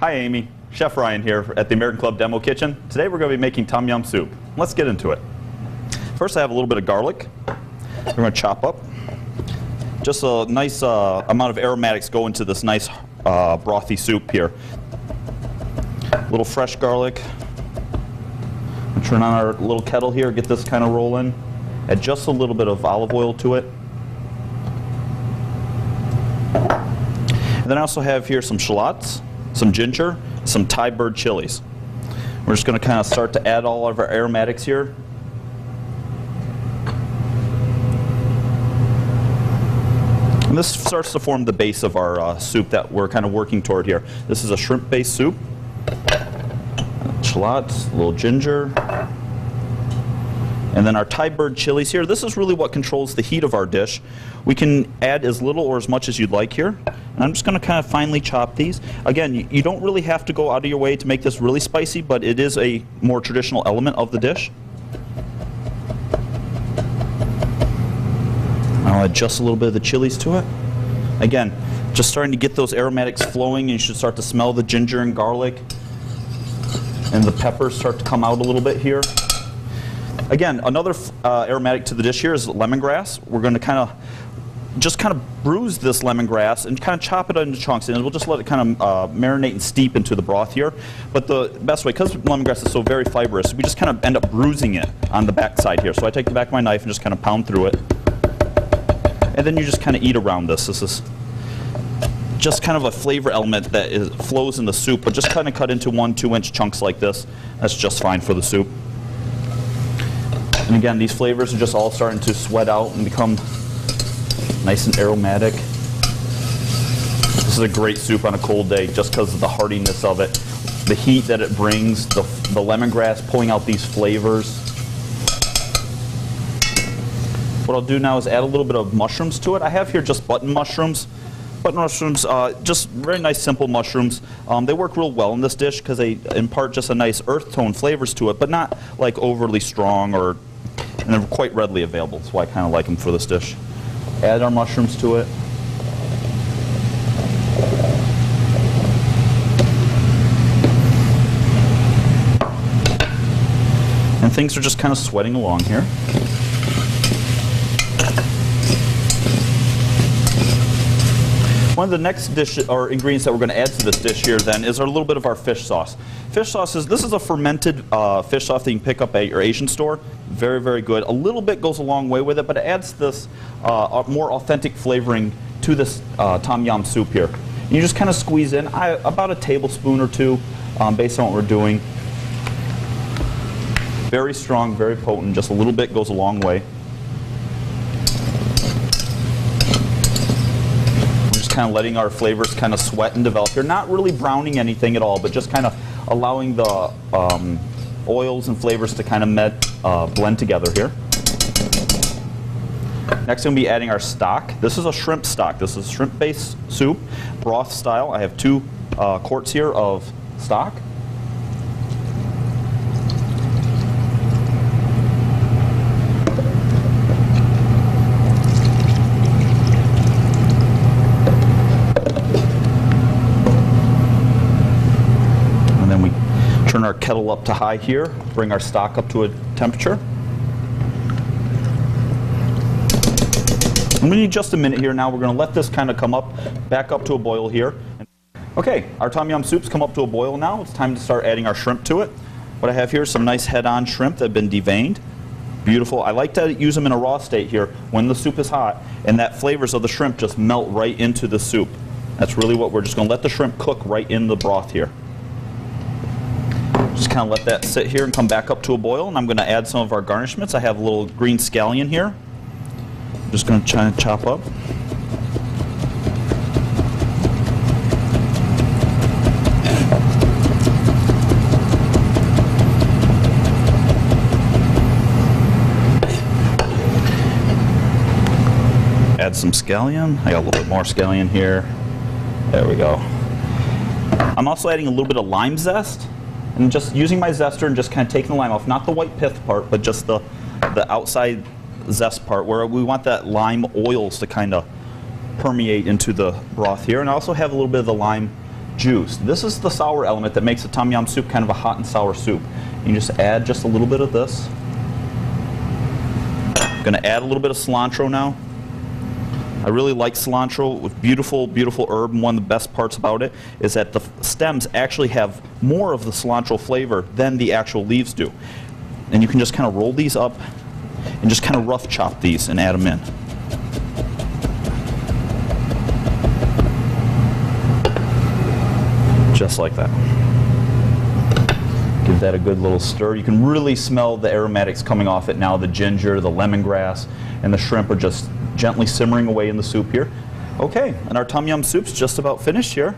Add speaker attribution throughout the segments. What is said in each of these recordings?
Speaker 1: Hi Amy, Chef Ryan here at the American Club Demo Kitchen. Today we're going to be making tom yum soup. Let's get into it. First I have a little bit of garlic. We're going to chop up. Just a nice amount of aromatics go into this nice brothy soup here. A little fresh garlic. Turn on our little kettle here, get this kind of rolling. Add just a little bit of olive oil to it. And then I also have here some shallots, some ginger, some Thai bird chilies. We're just going to kind of start to add all of our aromatics here. And this starts to form the base of our soup that we're kind of working toward here. This is a shrimp-based soup. Shallots, a little ginger. And then our Thai bird chilies here. This is really what controls the heat of our dish. We can add as little or as much as you'd like here. And I'm just going to kind of finely chop these. Again, you don't really have to go out of your way to make this really spicy, but it is a more traditional element of the dish. I'll add just a little bit of the chilies to it. Again, just starting to get those aromatics flowing, and you should start to smell the ginger and garlic. And the peppers start to come out a little bit here. Again, another aromatic to the dish here is lemongrass. We're going to kind of bruise this lemongrass and kind of chop it into chunks, and we'll just let it kind of marinate and steep into the broth here. But the best way, because lemongrass is so very fibrous, we just kind of end up bruising it on the back side here. So I take the back of my knife and just kind of pound through it. And then you just kind of eat around this. This is just kind of a flavor element that flows in the soup, but just kind of cut into 1-2 inch chunks like this. That's just fine for the soup. And again, these flavors are just all starting to sweat out and become nice and aromatic. This is a great soup on a cold day just because of the heartiness of it, the heat that it brings, the lemongrass pulling out these flavors. What I'll do now is add a little bit of mushrooms to it. I have here just button mushrooms. Button mushrooms, just very nice simple mushrooms. They work real well in this dish because they impart just a nice earth tone flavors to it, but not like overly strong, and they're quite readily available. That's why I kind of like them for this dish. Add our mushrooms to it. And things are just kind of sweating along here. One of the next ingredients that we're going to add to this dish here then is a little bit of our fish sauce. Fish sauce this is a fermented fish sauce that you can pick up at your Asian store. Very, very good. A little bit goes a long way with it, but it adds this more authentic flavoring to this tom yum soup here. And you just kind of squeeze in about a tablespoon or two based on what we're doing. Very strong, very potent. Just a little bit goes a long way. Kind of letting our flavors kind of sweat and develop here. Not really browning anything at all, but just kind of allowing the oils and flavors to kind of blend together here. Next, I'm going to be adding our stock. This is a shrimp stock. This is shrimp-based soup, broth style. I have 2 quarts here of stock. Turn our kettle up to high here, bring our stock up to a temperature. And we need just a minute here now. We're going to let this kind of come up, back up to a boil here. Okay, our tom yum soup's come up to a boil now. It's time to start adding our shrimp to it. What I have here is some nice head-on shrimp that have been deveined. Beautiful. I like to use them in a raw state here when the soup is hot, and that flavors of the shrimp just melt right into the soup. That's really what we're just going to let the shrimp cook right in the broth here. Just kind of let that sit here and come back up to a boil, and I'm going to add some of our garnishments. I have a little green scallion here. I'm just going to try and chop up. Add some scallion. I got a little bit more scallion here. There we go. I'm also adding a little bit of lime zest. And just using my zester and just kind of taking the lime off, not the white pith part, but just the outside zest part where we want that lime oils to kind of permeate into the broth here. And I also have a little bit of the lime juice. This is the sour element that makes a tom yum soup kind of a hot and sour soup. You just add just a little bit of this. I'm going to add a little bit of cilantro now. I really like cilantro. It's beautiful, beautiful herb, and one of the best parts about it is that the stems actually have more of the cilantro flavor than the actual leaves do. And you can just kind of roll these up and just kind of rough chop these and add them in. Just like that. Give that a good little stir. You can really smell the aromatics coming off it now. The ginger, the lemongrass, and the shrimp are just gently simmering away in the soup here. Okay, and our tom yum soup's just about finished here.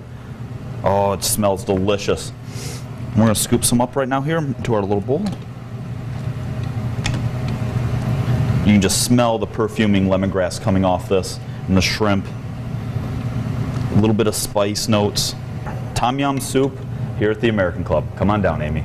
Speaker 1: Oh, it smells delicious. We're going to scoop some up right now here into our little bowl. You can just smell the perfuming lemongrass coming off this, and the shrimp. A little bit of spice notes. Tom yum soup here at the American Club. Come on down, Amy.